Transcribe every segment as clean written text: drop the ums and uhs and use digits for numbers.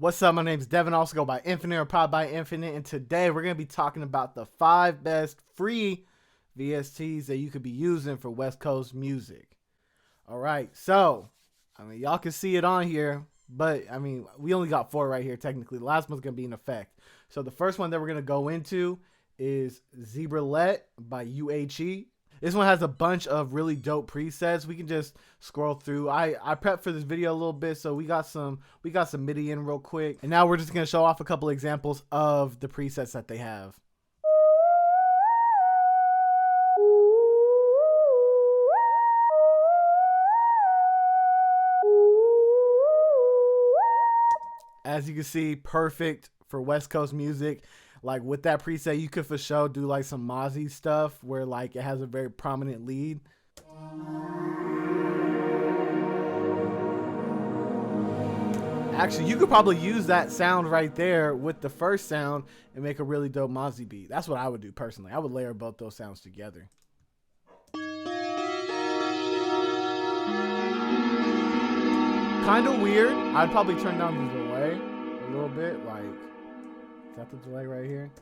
What's up? My name is Devin, also go by Infinite or Pod by Infinite, and today we're going to be talking about the 5 best free VSTs that you could be using for West Coast music. All right, so, y'all can see it on here, but, we only got 4 right here, technically. The last one's going to be in effect. So the first one that we're going to go into is Zebralette by UHE. This one has a bunch of really dope presets. We can just scroll through. I prepped for this video a little bit, so we got some MIDI in real quick. And now we're just gonna show off a couple examples of the presets that they have. As you can see, perfect for West Coast music. Like with that preset, you could for sure do like some Mozzie stuff where like it has a very prominent lead. Actually, you could probably use that sound right there with the first sound and make a really dope Mozzie beat. That's what I would do personally. I would layer both those sounds together. Kind of weird. I'd probably turn down the delay a little bit. Like, is that the delay right here? It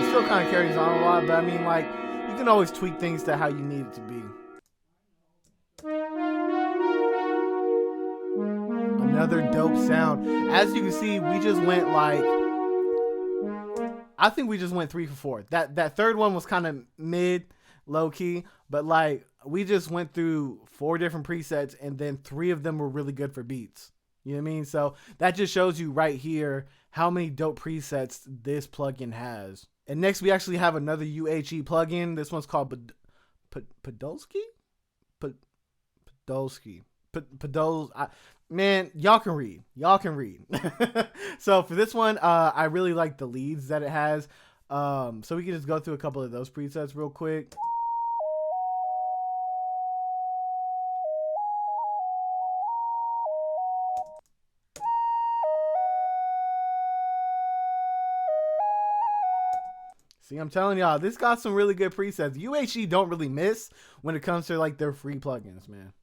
still kind of carries on a lot, but like, you can always tweak things to how you need it to be. Another dope sound. As you can see, we just went like, I think we just went 3 for 4. That third one was kind of mid, low key, but like we just went through 4 different presets and then 3 of them were really good for beats. You know what I mean? So that just shows you right here how many dope presets this plugin has. And next we actually have another UHE plugin. This one's called Podolsky? Podolsky. Man, y'all can read. So for this one, I really like the leads that it has. So we can just go through a couple of those presets real quick. See, I'm telling y'all, this got some really good presets. UHE don't really miss when it comes to like their free plugins, man.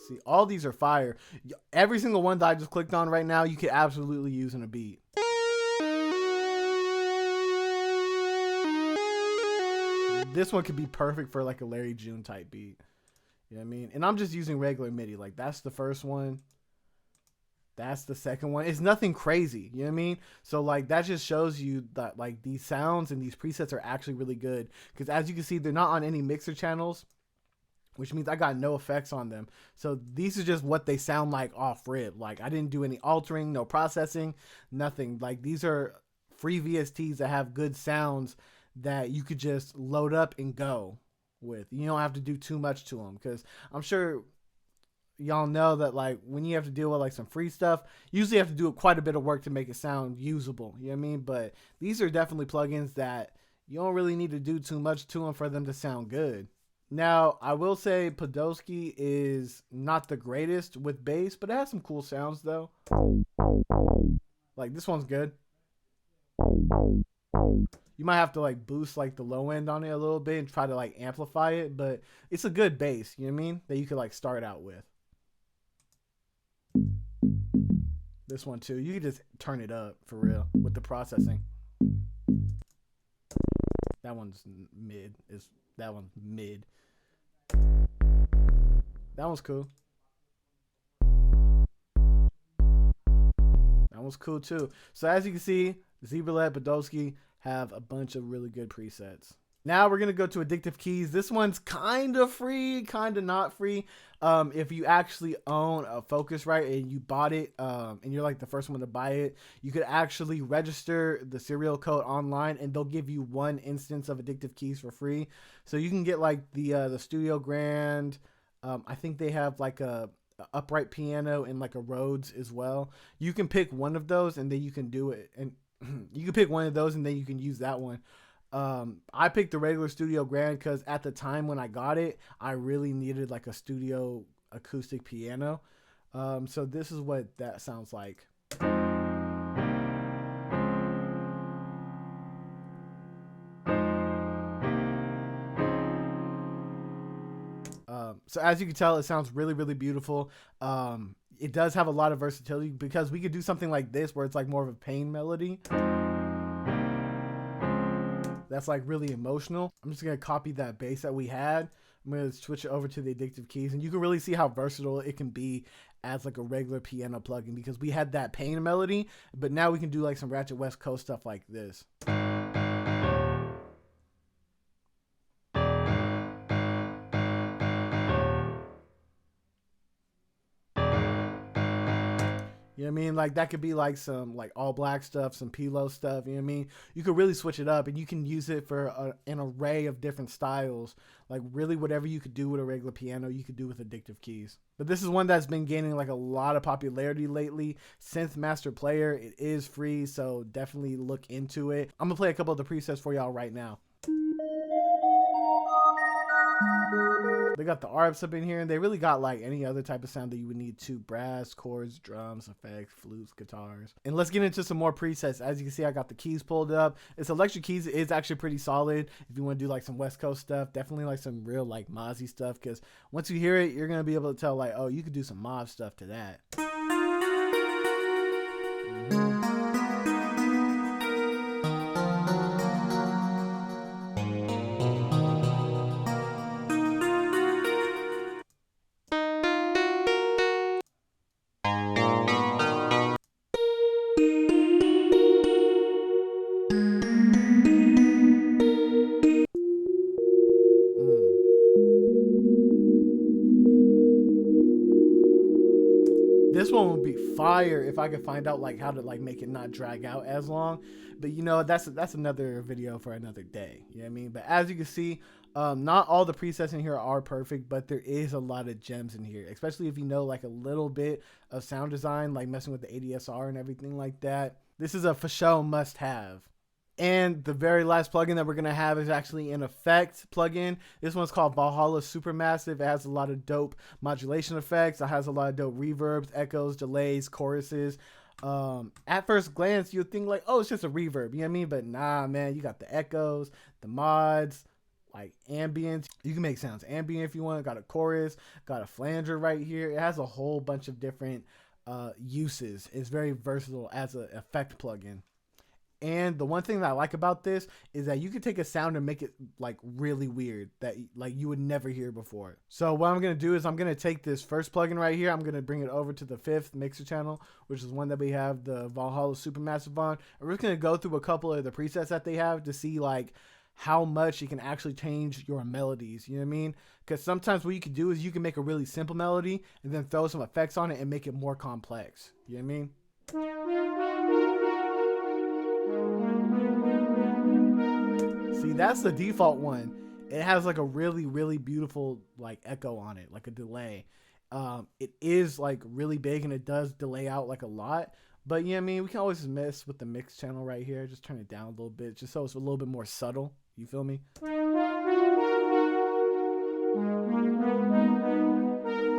See, all these are fire. Every single one that I just clicked on right now, you could absolutely use in a beat. This one could be perfect for like a Larry June type beat. You know what I mean? And I'm just using regular MIDI. Like that's the first one. That's the second one. It's nothing crazy. You know what I mean? So like that just shows you that like these sounds and these presets are actually really good. Because as you can see, they're not on any mixer channels, which means I got no effects on them. So these are just what they sound like off rip. Like I didn't do any altering, no processing, nothing. Like these are free VSTs that have good sounds that you could just load up and go with. You don't have to do too much to them, because I'm sure y'all know that like when you have to deal with like some free stuff, you usually have to do quite a bit of work to make it sound usable. You know what I mean? But these are definitely plugins that you don't really need to do too much to them for them to sound good. Now, I will say Podolsky is not the greatest with bass, but it has some cool sounds though. Like this one's good. You might have to like boost like the low end on it a little bit and try to like amplify it, but it's a good bass, you know what I mean? That you could like start out with. This one too, you can just turn it up for real with the processing. That one's mid. That one's mid. That one's cool. That one's cool too. So as you can see, Zebralette, Podolsky have a bunch of really good presets. Now we're going to go to Addictive Keys. This one's kind of free, kind of not free. If you actually own a Focusrite and you bought it and you're like the first one to buy it, you could actually register the serial code online and they'll give you 1 instance of Addictive Keys for free. So you can get like the Studio Grand. I think they have like a upright piano and like a Rhodes as well. You can pick one of those and then you can do it. And you can pick one of those and then you can use that one. I picked the regular Studio Grand because at the time when I got it, I really needed like a studio acoustic piano. So this is what that sounds like. So as you can tell, it sounds really, really beautiful. It does have a lot of versatility because we could do something like this where it's like more of a pain melody. That's like really emotional. I'm just going to copy that bass that we had. I'm going to switch it over to the Addictive Keys, and you can really see how versatile it can be as like a regular piano plugin, because we had that pain melody, but now we can do like some Ratchet West Coast stuff like this. You know what I mean? Like that could be like some like all black stuff, some P-Lo stuff. You know what I mean? You could really switch it up, and you can use it for an array of different styles. Like really whatever you could do with a regular piano, you could do with Addictive Keys. But this is one that's been gaining like a lot of popularity lately. Synth Master Player, it is free, so definitely look into it. I'm gonna play a couple of the presets for y'all right now. They got the arps up in here, and they really got like any other type of sound that you would need to: brass, chords, drums, effects, flutes, guitars. And let's get into some more presets. As you can see, I got the keys pulled up. This electric keys is actually pretty solid if you want to do like some West Coast stuff. Definitely like some real like Mozzie stuff, because once you hear it, you're gonna be able to tell like, oh, you could do some mob stuff to that. This one would be fire if I could find out like how to like make it not drag out as long, but you know, that's another video for another day. You know what I mean? But as you can see, not all the presets in here are perfect, but there is a lot of gems in here, especially if you know like a little bit of sound design, like messing with the ADSR and everything like that. This is a for show must have. And the very last plugin that we're going to have is actually an effect plugin. This one's called Valhalla Supermassive. It has a lot of dope modulation effects. It has a lot of dope reverbs, echoes, delays, choruses. At first glance, you'd think like, oh, it's just a reverb. You know what I mean? But nah, man, you got the echoes, the mods, like ambient. You can make sounds ambient if you want. Got a chorus, got a flanger right here. It has a whole bunch of different uses. It's very versatile as an effect plugin. And the one thing that I like about this is that you can take a sound and make it like really weird that like you would never hear before. So what I'm going to do is I'm going to take this first plugin right here. I'm going to bring it over to the 5th mixer channel, which is one that we have the Valhalla Supermassive on. And we're just going to go through a couple of the presets that they have to see like how much you can actually change your melodies. You know what I mean? Because sometimes what you can do is you can make a really simple melody and then throw some effects on it and make it more complex. You know what I mean? See, that's the default one. It has like a really, really beautiful like echo on it, like a delay. It is like really big and it does delay out like a lot. But yeah, I mean, we can always mess with the mix channel right here. Just turn it down a little bit, just so it's a little bit more subtle. You feel me?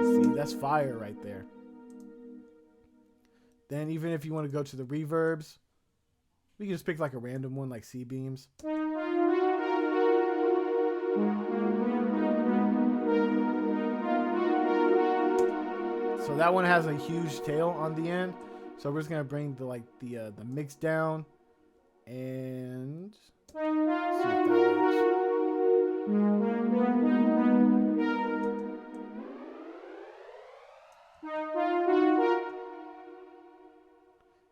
See, that's fire right there. Then even if you want to go to the reverbs, we can just pick like a random one like C-beams. So that one has a huge tail on the end. So we're just gonna bring the the mix down and see if that works.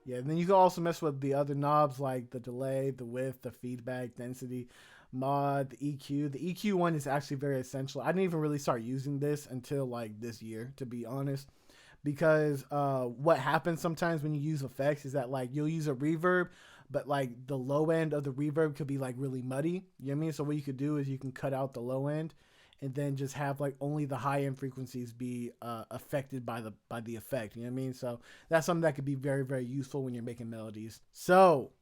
Yeah, and then you can also mess with the other knobs like the delay, the width, the feedback, density, mod, the EQ. The EQ one is actually very essential. I didn't even really start using this until like this year, to be honest, because what happens sometimes when you use effects is that like you'll use a reverb, but like the low end of the reverb could be like really muddy. You know what I mean? So what you could do is you can cut out the low end and then just have like only the high end frequencies be affected by the effect. You know what I mean? So that's something that could be very, very useful when you're making melodies. So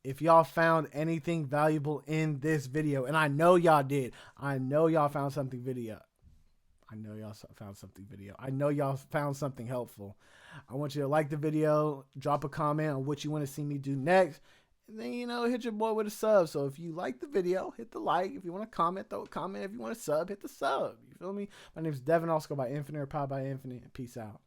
if y'all found anything valuable in this video, and I know y'all did, I know y'all found something I know y'all found something video. I know y'all found something helpful. I want you to like the video, drop a comment on what you want to see me do next, and then, you know, hit your boy with a sub. So if you like the video, hit the like. If you want to comment, throw a comment. If you want to sub, hit the sub. You feel me? My name is Devin, also go by Infinite or Powered by Infinite. Peace out.